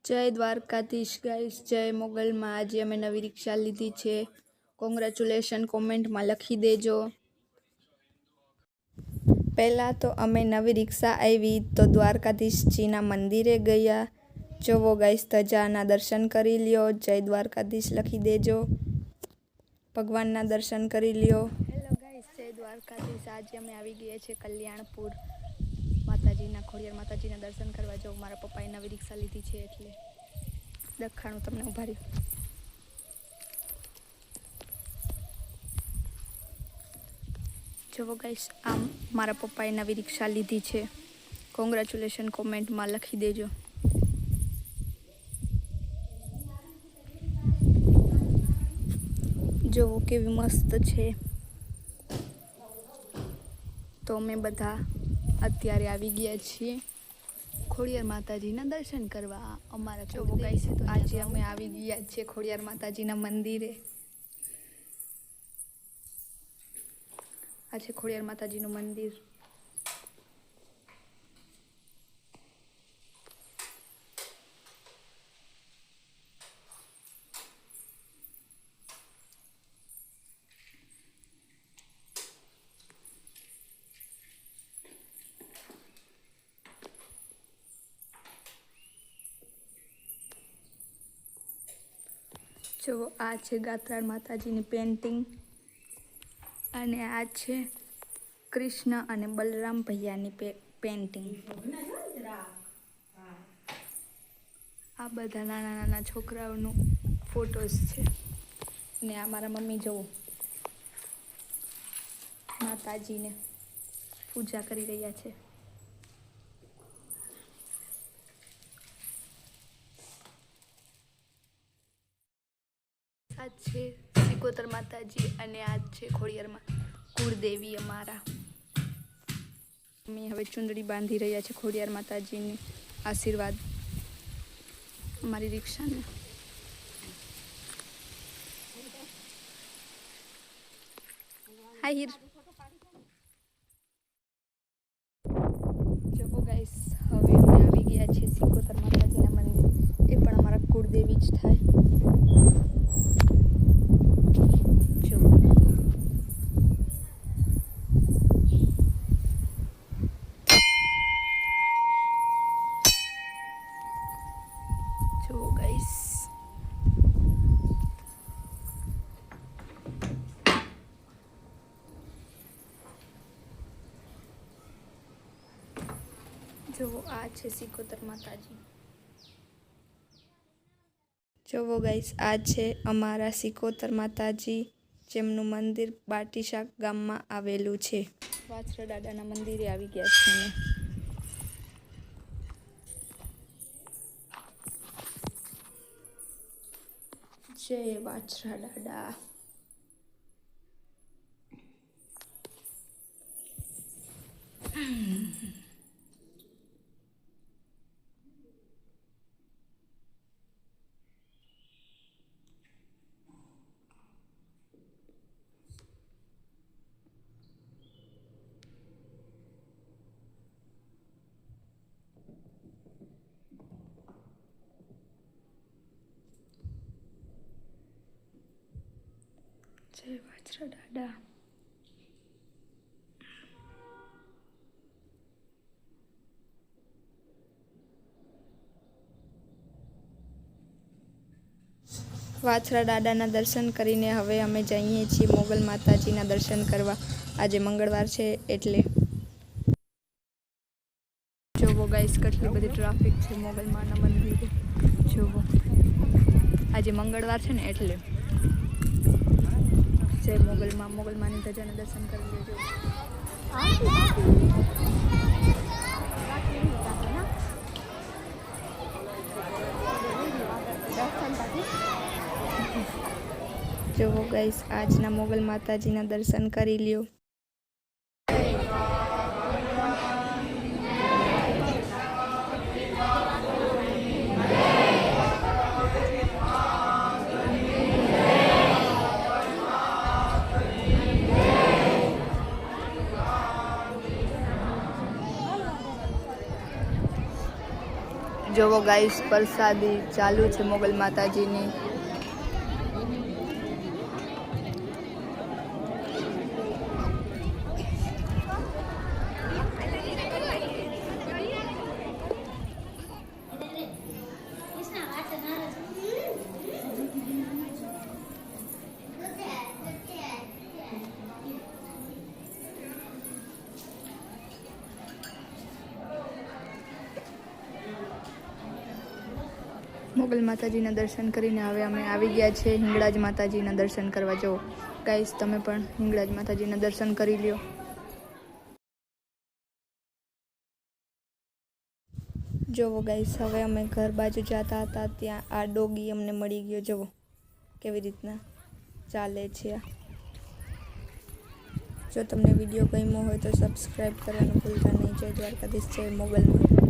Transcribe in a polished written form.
જય દ્વારકાધીશ ગાઈસ, જય મોગલમાં. આજે અમે નવી રિક્ષા લીધી છે. કોંગ્રેચ્યુલેશન કોમેન્ટમાં લખી દેજો. પહેલાં તો અમે નવી રિક્ષા આવી તો દ્વારકાધીશજીના મંદિરે ગયા. જોવો ગાઈસ, ધજાના દર્શન કરી લ્યો. જય દ્વારકાધીશ લખી દેજો. ભગવાનના દર્શન કરી લ્યો. હેલો ગાઈસ, જય દ્વારકાધીશ. આજે અમે આવી ગયા છે કલ્યાણપુર માતાજીના, ખોડિયાર માતાજીના દર્શન કરવા. જો મારા પપ્પાએ નવી રિક્ષા લીધી છે એટલે દેખાણું તમને. ઉભા રહ્યો. જુઓ ગાઈસ, આમ મારા પપ્પાએ નવી રિક્ષા લીધી છે. કોંગ્રેચ્યુલેશન કોમેન્ટમાં લખી દેજો. જુઓ કેવી મસ્ત છે. તો અમે બધા અત્યારે આવી ગયા છીએ ખોડિયાર માતાજીના દર્શન કરવા. અમારા જોવો ગાઈસ, આજે અમે આવી ગયા છીએ ખોડિયાર માતાજીના મંદિરે. આ છે ખોડિયાર માતાજીનું મંદિર. જો આ છે ગાત્રાળ માતાજીની પેન્ટિંગ અને આ છે કૃષ્ણ અને બલરામ ભૈયાની પેન્ટિંગ. આ બધા નાના નાના છોકરાઓનું ફોટોસ છે. ને આ મારા મમ્મી જુઓ માતાજીને પૂજા કરી રહ્યા છે. આ છે સિકોતર માતાજી અને આ છે ખોડિયારમાં કુળદેવી અમારા. અમે હવે ચુંદડી બાંધી રહ્યા છે ખોડિયાર માતાજીને આશીર્વાદ અમારી રિક્ષાને. હાય હીર. જો ગાઈસ, હવે અમે આવી ગયા છીએ સિકોતર માતાજીના મંદિર. એ પણ અમારા કુળદેવી જ થાય. જો ગાઈસ, જો આ છે સિકોતર માતાજી. જોવો ગાઈસ, આ છે અમારા સિકોતર માતાજી, જેમનું મંદિર બાટીશાક ગામમાં આવેલું છે. વાછરા દાદાના મંદિરે આવી ગયા છે અમે. જય વાછરા દાદા. જય વાછરા દાદા. વાછરા દાદાના દર્શન કરીને હવે અમે જઈએ છીએ મોગલ માતાજીના દર્શન કરવા. આજે મંગળવાર છે એટલે. જોવો ગાઈસ, કેટલી બધી ટ્રાફિક છે મોગલમાના મંદિરે. જોવો, આજે મંગળવાર છે ને એટલે. જય મોગલમાં. મોગલમાની ધજાના દર્શન કરી લેજો. જોવો ગાઈસ, આજના મોગલ માતાજીના દર્શન કરી લ્યો. જો જવો ગાઈસ પ્રસાદી ચાલુ છે મોગલ માતાજીની. મોગલ માતાજીના દર્શન કરીને હવે અમે આવી ગયા છે હિંગળાજ માતાજીના દર્શન કરવા. જુઓ ગાઈસ તમે પણ હિંગળાજ માતાજીના દર્શન કરી લ્યો. જુઓ ગાઈસ હવે અમે ઘર બાજુ જતા હતા ત્યાં આ ડોગી અમને મળી ગયો. જુઓ કેવી રીતના ચાલે છે. જો તમને વિડીયો ગમ્યો હોય તો સબસ્ક્રાઈબ કરવાનું ભૂલતા નહીં. જય દ્વારકાધીશ, જય મોગલમાં.